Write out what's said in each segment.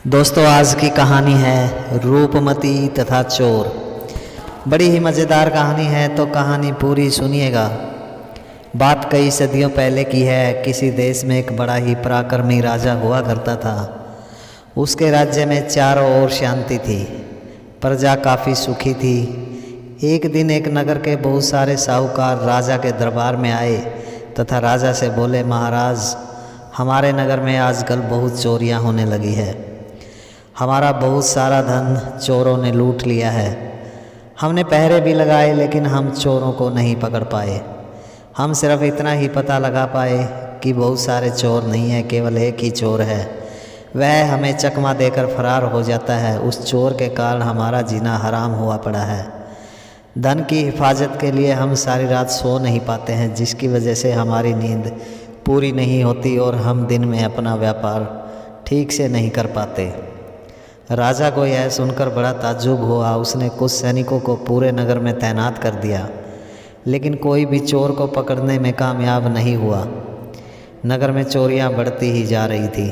दोस्तों आज की कहानी है रूपमती तथा चोर। बड़ी ही मज़ेदार कहानी है, तो कहानी पूरी सुनिएगा। बात कई सदियों पहले की है। किसी देश में एक बड़ा ही पराक्रमी राजा हुआ करता था। उसके राज्य में चारों ओर शांति थी, प्रजा काफ़ी सुखी थी। एक दिन एक नगर के बहुत सारे साहूकार राजा के दरबार में आए तथा राजा से बोले, महाराज, हमारे नगर में आजकल बहुत चोरियां होने लगी है। हमारा बहुत सारा धन चोरों ने लूट लिया है। हमने पहरे भी लगाए लेकिन हम चोरों को नहीं पकड़ पाए। हम सिर्फ इतना ही पता लगा पाए कि बहुत सारे चोर नहीं है, केवल एक ही चोर है। वह हमें चकमा देकर फरार हो जाता है। उस चोर के कारण हमारा जीना हराम हुआ पड़ा है। धन की हिफाजत के लिए हम सारी रात सो नहीं पाते हैं, जिसकी वजह से हमारी नींद पूरी नहीं होती और हम दिन में अपना व्यापार ठीक से नहीं कर पाते। राजा को यह सुनकर बड़ा ताज्जुब हुआ। उसने कुछ सैनिकों को पूरे नगर में तैनात कर दिया, लेकिन कोई भी चोर को पकड़ने में कामयाब नहीं हुआ। नगर में चोरियां बढ़ती ही जा रही थी।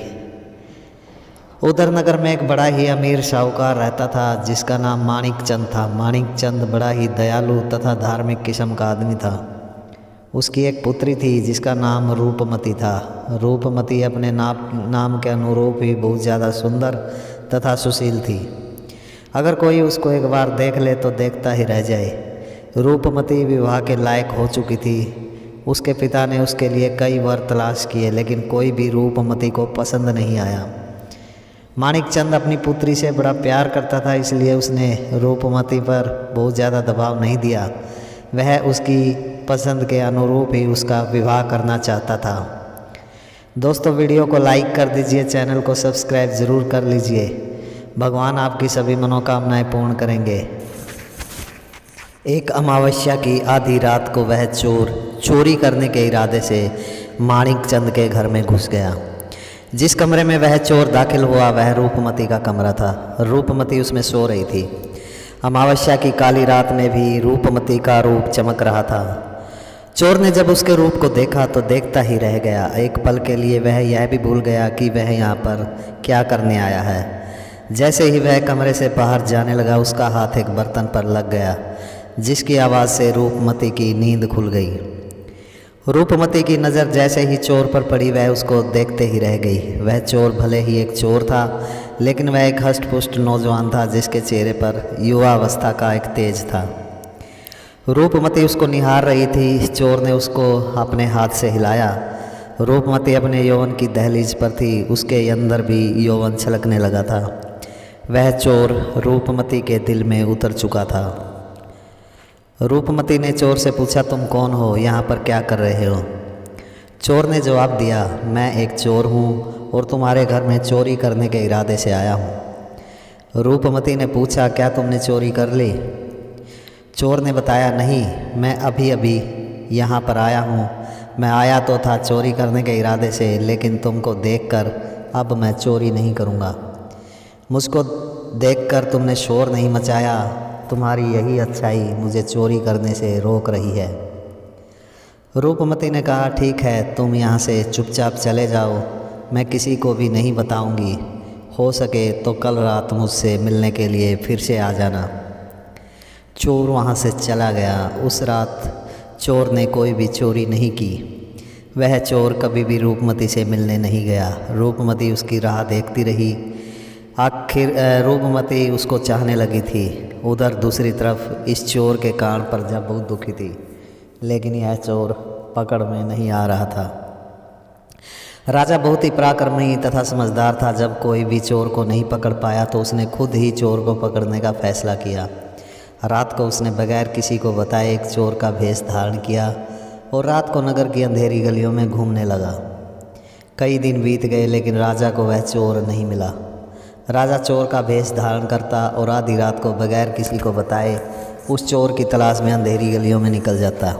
उधर नगर में एक बड़ा ही अमीर साहूकार रहता था, जिसका नाम माणिक चंद था। माणिक चंद बड़ा ही दयालु तथा धार्मिक किस्म का आदमी था। उसकी एक पुत्री थी जिसका नाम रूपमती था। रूपमती अपने नाम के अनुरूप ही बहुत ज़्यादा सुंदर तथा सुशील थी। अगर कोई उसको एक बार देख ले तो देखता ही रह जाए। रूपमती विवाह के लायक हो चुकी थी। उसके पिता ने उसके लिए कई वर तलाश किए, लेकिन कोई भी रूपमती को पसंद नहीं आया। माणिक चंद अपनी पुत्री से बड़ा प्यार करता था, इसलिए उसने रूपमती पर बहुत ज़्यादा दबाव नहीं दिया। वह उसकी पसंद के अनुरूप ही उसका विवाह करना चाहता था। दोस्तों, वीडियो को लाइक कर दीजिए, चैनल को सब्सक्राइब ज़रूर कर लीजिए। भगवान आपकी सभी मनोकामनाएं पूर्ण करेंगे। एक अमावस्या की आधी रात को वह चोर चोरी करने के इरादे से माणिक चंद के घर में घुस गया। जिस कमरे में वह चोर दाखिल हुआ वह रूपमती का कमरा था। रूपमती उसमें सो रही थी। अमावस्या की काली रात में भी रूपमती का रूप चमक रहा था। चोर ने जब उसके रूप को देखा तो देखता ही रह गया। एक पल के लिए वह यह भी भूल गया कि वह यहाँ पर क्या करने आया है। जैसे ही वह कमरे से बाहर जाने लगा, उसका हाथ एक बर्तन पर लग गया, जिसकी आवाज़ से रूपमती की नींद खुल गई। रूपमती की नज़र जैसे ही चोर पर पड़ी, वह उसको देखते ही रह गई। वह चोर भले ही एक चोर था, लेकिन वह एक हष्ट-पुष्ट नौजवान था, जिसके चेहरे पर युवावस्था का एक तेज था। रूपमती उसको निहार रही थी। चोर ने उसको अपने हाथ से हिलाया। रूपमती अपने यौवन की दहलीज पर थी। उसके अंदर भी यौवन छलकने लगा था। वह चोर रूपमती के दिल में उतर चुका था। रूपमती ने चोर से पूछा, तुम कौन हो, यहाँ पर क्या कर रहे हो? चोर ने जवाब दिया, मैं एक चोर हूँ और तुम्हारे घर में चोरी करने के इरादे से आया हूँ। रूपमती ने पूछा, क्या तुमने चोरी कर ली? चोर ने बताया, नहीं, मैं अभी अभी यहाँ पर आया हूँ। मैं आया तो था चोरी करने के इरादे से, लेकिन तुमको देखकर अब मैं चोरी नहीं करूँगा। मुझको देखकर तुमने शोर नहीं मचाया। तुम्हारी यही अच्छाई मुझे चोरी करने से रोक रही है। रूपमती ने कहा, ठीक है, तुम यहाँ से चुपचाप चले जाओ। मैं किसी को भी नहीं बताऊँगी। हो सके तो कल रात मुझसे मिलने के लिए फिर से आ जाना। चोर वहाँ से चला गया। उस रात चोर ने कोई भी चोरी नहीं की। वह चोर कभी भी रूपमती से मिलने नहीं गया। रूपमती उसकी राह देखती रही। आखिर रूपमती उसको चाहने लगी थी। उधर दूसरी तरफ इस चोर के कान पर जब बहुत दुखी थी, लेकिन यह चोर पकड़ में नहीं आ रहा था। राजा बहुत ही पराक्रमी तथा समझदार था। जब कोई भी चोर को नहीं पकड़ पाया तो उसने खुद ही चोर को पकड़ने का फैसला किया। रात को उसने बगैर किसी को बताए एक चोर का भेष धारण किया और रात को नगर की अंधेरी गलियों में घूमने लगा। कई दिन बीत गए, लेकिन राजा को वह चोर नहीं मिला। राजा चोर का भेष धारण करता और आधी रात को बगैर किसी को बताए उस चोर की तलाश में अंधेरी गलियों में निकल जाता।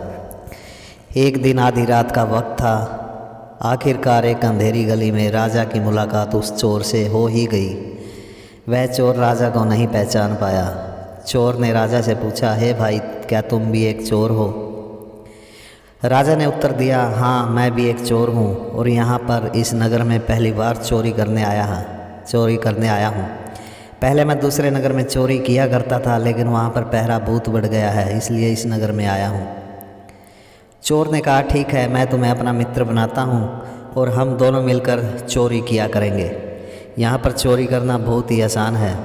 एक दिन आधी रात का वक्त था। आखिरकार एक अंधेरी गली में राजा की मुलाकात उस चोर से हो ही गई। वह चोर राजा को नहीं पहचान पाया। चोर ने राजा से पूछा, हे भाई, क्या तुम भी एक चोर हो? राजा ने उत्तर दिया, हाँ, मैं भी एक चोर हूँ और यहाँ पर इस नगर में पहली बार चोरी करने आया चोरी करने आया हूँ। पहले मैं दूसरे नगर में चोरी किया करता था, लेकिन वहाँ पर पहरा बहुत बढ़ गया है, इसलिए इस नगर में आया हूँ। चोर ने कहा, ठीक है, मैं तुम्हें अपना मित्र बनाता हूँ और हम दोनों मिलकर चोरी किया करेंगे। यहाँ पर चोरी करना बहुत ही आसान है।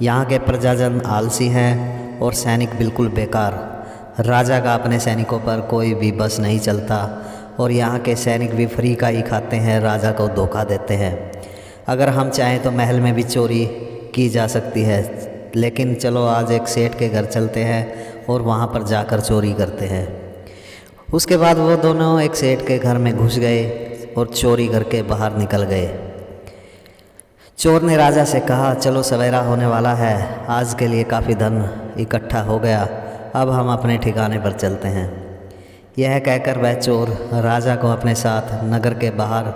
यहाँ के प्रजाजन आलसी हैं और सैनिक बिल्कुल बेकार। राजा का अपने सैनिकों पर कोई भी बस नहीं चलता और यहाँ के सैनिक भी फ्री का ही खाते हैं, राजा को धोखा देते हैं। अगर हम चाहें तो महल में भी चोरी की जा सकती है, लेकिन चलो आज एक सेठ के घर चलते हैं और वहाँ पर जाकर चोरी करते हैं। उसके बाद वो दोनों एक सेठ के घर में घुस गए और चोरी करके बाहर निकल गए। चोर ने राजा से कहा, चलो सवेरा होने वाला है, आज के लिए काफ़ी धन इकट्ठा हो गया, अब हम अपने ठिकाने पर चलते हैं। यह कहकर वह चोर राजा को अपने साथ नगर के बाहर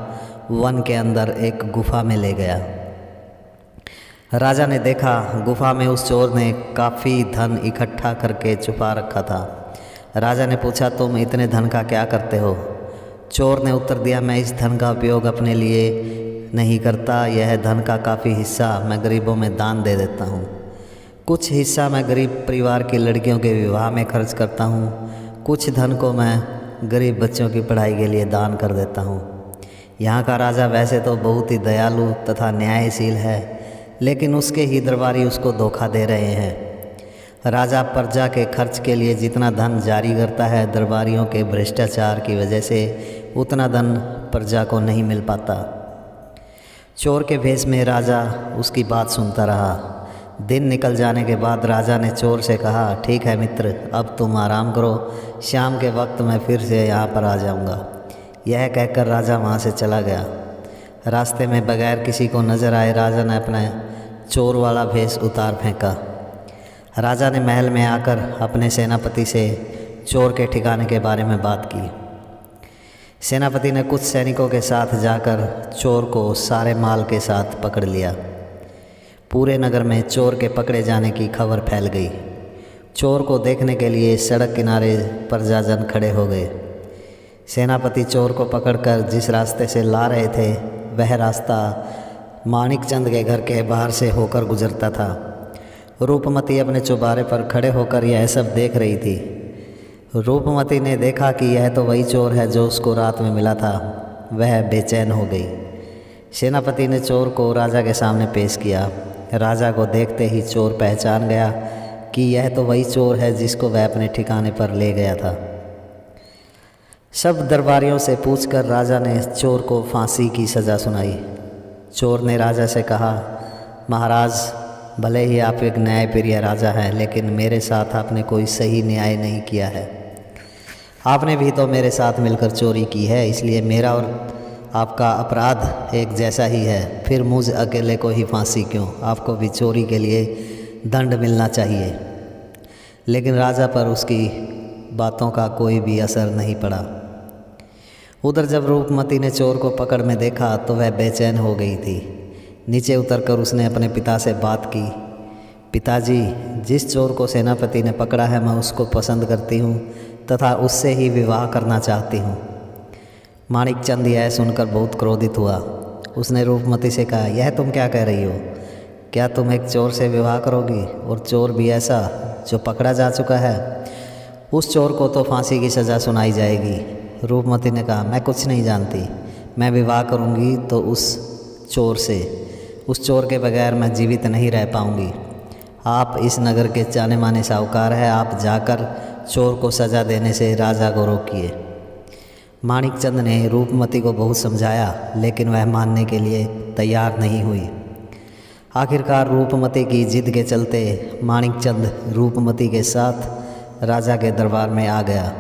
वन के अंदर एक गुफा में ले गया। राजा ने देखा गुफा में उस चोर ने काफ़ी धन इकट्ठा करके छुपा रखा था। राजा ने पूछा, तुम इतने धन का क्या करते हो? चोर ने उत्तर दिया, मैं इस धन का उपयोग अपने लिए नहीं करता, यह धन का काफ़ी हिस्सा मैं गरीबों में दान दे देता हूँ। कुछ हिस्सा मैं गरीब परिवार की लड़कियों के विवाह में खर्च करता हूँ, कुछ धन को मैं गरीब बच्चों की पढ़ाई के लिए दान कर देता हूँ। यहाँ का राजा वैसे तो बहुत ही दयालु तथा न्यायशील है, लेकिन उसके ही दरबारी उसको धोखा दे रहे हैं। राजा प्रजा के खर्च के लिए जितना धन जारी करता है, दरबारियों के भ्रष्टाचार की वजह से उतना धन प्रजा को नहीं मिल पाता। चोर के भेष में राजा उसकी बात सुनता रहा। दिन निकल जाने के बाद राजा ने चोर से कहा, ठीक है मित्र, अब तुम आराम करो, शाम के वक्त मैं फिर से यहाँ पर आ जाऊँगा। यह कहकर राजा वहाँ से चला गया। रास्ते में बगैर किसी को नज़र आए राजा ने अपना चोर वाला भेष उतार फेंका। राजा ने महल में आकर अपने सेनापति से चोर के ठिकाने के बारे में बात की। सेनापति ने कुछ सैनिकों के साथ जाकर चोर को सारे माल के साथ पकड़ लिया। पूरे नगर में चोर के पकड़े जाने की खबर फैल गई। चोर को देखने के लिए सड़क किनारे प्रजाजन खड़े हो गए। सेनापति चोर को पकड़कर जिस रास्ते से ला रहे थे, वह रास्ता माणिकचंद के घर के बाहर से होकर गुजरता था। रूपमती अपने चौबारे पर खड़े होकर यह सब देख रही थी। रूपमती ने देखा कि यह तो वही चोर है जो उसको रात में मिला था। वह बेचैन हो गई। सेनापति ने चोर को राजा के सामने पेश किया। राजा को देखते ही चोर पहचान गया कि यह तो वही चोर है जिसको वह अपने ठिकाने पर ले गया था। सब दरबारियों से पूछकर राजा ने चोर को फांसी की सज़ा सुनाई। चोर ने राजा से कहा, महाराज, भले ही आप एक न्यायप्रिय राजा हैं, लेकिन मेरे साथ आपने कोई सही न्याय नहीं किया है। आपने भी तो मेरे साथ मिलकर चोरी की है, इसलिए मेरा और आपका अपराध एक जैसा ही है। फिर मुझ अकेले को ही फांसी क्यों? आपको भी चोरी के लिए दंड मिलना चाहिए। लेकिन राजा पर उसकी बातों का कोई भी असर नहीं पड़ा। उधर जब रूपमती ने चोर को पकड़ में देखा तो वह बेचैन हो गई थी। नीचे उतरकर उसने अपने पिता से बात की। पिताजी, जिस चोर को सेनापति ने पकड़ा है, मैं उसको पसंद करती हूँ तथा उससे ही विवाह करना चाहती हूँ। माणिकचंद यह सुनकर बहुत क्रोधित हुआ। उसने रूपमती से कहा, यह तुम क्या कह रही हो? क्या तुम एक चोर से विवाह करोगी, और चोर भी ऐसा जो पकड़ा जा चुका है? उस चोर को तो फांसी की सज़ा सुनाई जाएगी। रूपमती ने कहा, मैं कुछ नहीं जानती। मैं विवाह करूँगी तो उस चोर से। उस चोर के बगैर मैं जीवित नहीं रह पाऊँगी। आप इस नगर के जाने माने साहूकार हैं, आप जाकर चोर को सज़ा देने से राजा को रोकिए। माणिकचंद ने रूपमती को बहुत समझाया, लेकिन वह मानने के लिए तैयार नहीं हुई। आखिरकार रूपमती की जिद के चलते माणिकचंद रूपमती के साथ राजा के दरबार में आ गया।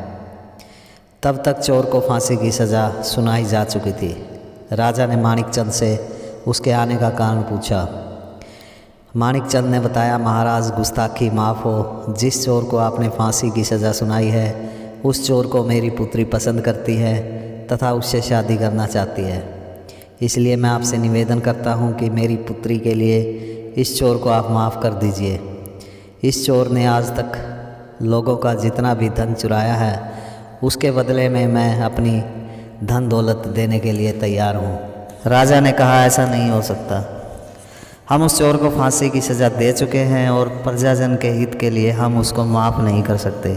तब तक चोर को फांसी की सज़ा सुनाई जा चुकी थी। राजा ने माणिकचंद से उसके आने का कारण पूछा। माणिकचंद ने बताया, महाराज, गुस्ताखी माफ़ हो। जिस चोर को आपने फांसी की सज़ा सुनाई है, उस चोर को मेरी पुत्री पसंद करती है तथा उससे शादी करना चाहती है। इसलिए मैं आपसे निवेदन करता हूँ कि मेरी पुत्री के लिए इस चोर को आप माफ़ कर दीजिए। इस चोर ने आज तक लोगों का जितना भी धन चुराया है, उसके बदले में मैं अपनी धन दौलत देने के लिए तैयार हूँ। राजा ने कहा, ऐसा नहीं हो सकता। हम उस चोर को फांसी की सज़ा दे चुके हैं और प्रजाजन के हित के लिए हम उसको माफ़ नहीं कर सकते।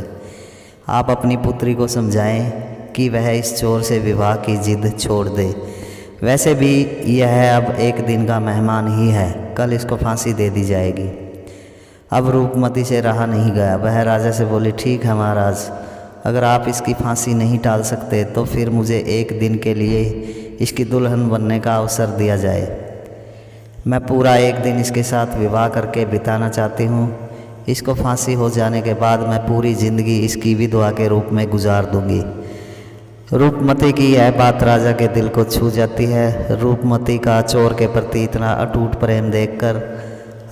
आप अपनी पुत्री को समझाएं कि वह इस चोर से विवाह की जिद छोड़ दे। वैसे भी यह अब एक दिन का मेहमान ही है, कल इसको फांसी दे दी जाएगी। अब रूपमती से रहा नहीं गया। वह राजा से बोली, ठीक है महाराज, अगर आप इसकी फांसी नहीं टाल सकते तो फिर मुझे एक दिन के लिए इसकी दुल्हन बनने का अवसर दिया जाए। मैं पूरा एक दिन इसके साथ विवाह करके बिताना चाहती हूँ। इसको फांसी हो जाने के बाद मैं पूरी ज़िंदगी इसकी विधवा के रूप में गुजार दूँगी। रूपमती की यह बात राजा के दिल को छू जाती है। रूपमती का चोर के प्रति इतना अटूट प्रेम देखकर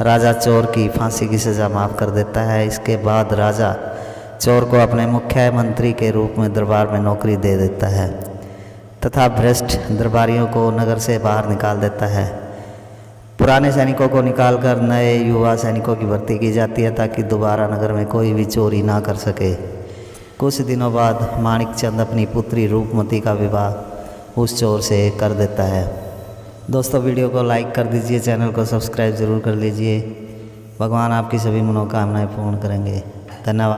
राजा चोर की फांसी की सज़ा माफ़ कर देता है। इसके बाद राजा चोर को अपने मुख्यमंत्री के रूप में दरबार में नौकरी दे देता है तथा भ्रष्ट दरबारियों को नगर से बाहर निकाल देता है। पुराने सैनिकों को निकालकर नए युवा सैनिकों की भर्ती की जाती है ताकि दोबारा नगर में कोई भी चोरी ना कर सके। कुछ दिनों बाद माणिकचंद अपनी पुत्री रूपमती का विवाह उस चोर से कर देता है। दोस्तों, वीडियो को लाइक कर दीजिए, चैनल को सब्सक्राइब ज़रूर कर लीजिए। भगवान आपकी सभी मनोकामनाएं पूर्ण करेंगे। धन्यवाद।